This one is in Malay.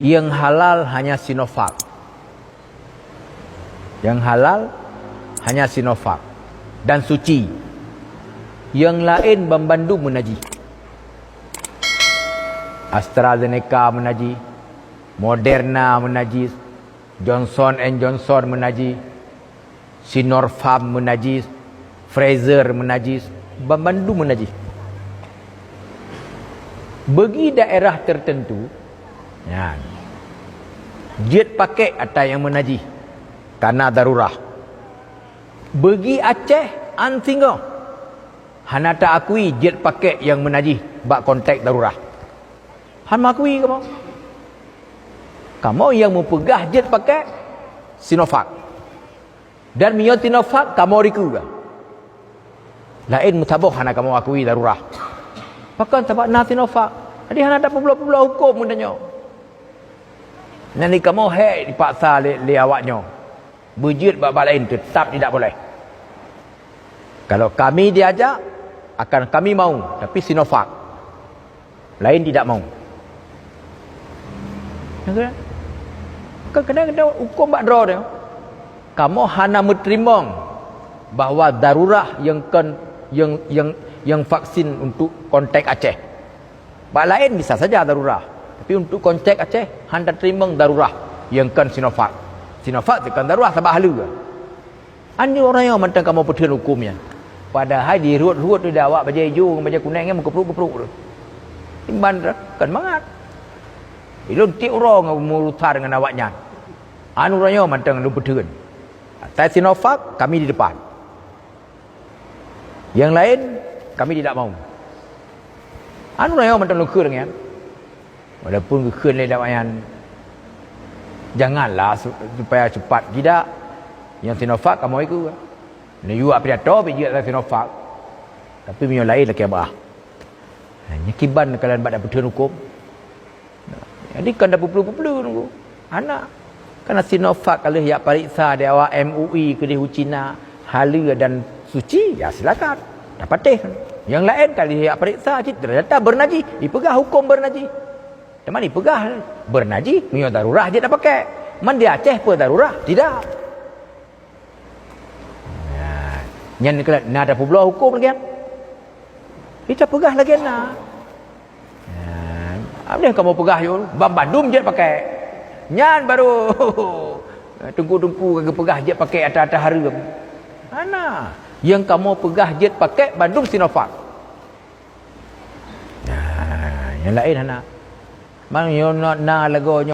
Yang halal hanya Sinovac. Yang halal hanya Sinovac dan suci. Yang lain membandu menaji. AstraZeneca menaji, Moderna menaji, Johnson & Johnson menaji, Sinopharm menaji, Pfizer menaji, membandu menaji. Bagi daerah tertentu, ya, jet pakai atas yang menaji karena darurah. Bagi Aceh, Ansingo, hana tak akui jet pakai yang menaji bak kontak darurah. Han makui kamu. Kamu yang mempegah jet pakai Sinovac. Dan mio Sinovac kamu riku ke? Lain mutabah hana kamu akui darurah. Pakan sebab na Sinovac. Jadi hana tak pula hukum mudahnya. Nanti kamu dipaksa le awaknya. Berjet bab lain tetap tidak boleh. Kalau kami diajak akan kami mau, tapi Sinovac. Lain tidak mau. Kadang-kadang hukum bak draw dia. Kamu hana menerima bahawa darurah yang vaksin untuk kontak Aceh. Bak lain bisa saja darurah. Tapi untuk kontak Aceh, hana terima darurah yang kan Sinovac. Sinovac kan darurah sebab halu. Ani orang yang mentang kamu perhatian hukumnya. Padahal di ruut-ruut tu dah awak baju hijau, baju kuning yang kepruk-kepruk tu. Timban kan mangat. Ilun ti orang merutar dengan awaknya. Anu orang yang mentang lu perhatian. Atas Sinovac kami di depan. Yang lain kami tidak mau. Anu orang yang mentang lu keur dengan. Walaupun keun le dakwayan. Janganlah supaya cepat tidak. Yang Sinovac kamu ikut. Ni you apa dia tahu biji atas Sinovac. Tapi yang lain lagi abah. Hanya kiban kalian pada perhatian hukum. Jadi kan dah puplu-puplu nunggu. Anak. Karena Sinovac kalau yang periksa dia awak MUI ke di China, hala dan suci, ya silakan. Dapat teh. Yang lain kali yang periksa ternyata bernaji, dipegah hukum bernaji. Teman dipegah bernaji, minyak darurah dia dah pakai. Man dia Aceh pun darurah, tidak. Yang nak ada pula hukum lagi. Kita pegah lagi nak. Apa yang kamu pegah yul? Bandung je pakai. Nyan baru tunggu-tunggu pegah je pakai atas-atas hari. Mana? Yang kamu pegah jet pakai Bandung Sinovac. Yang lain anak. Mang yo nak na lagonya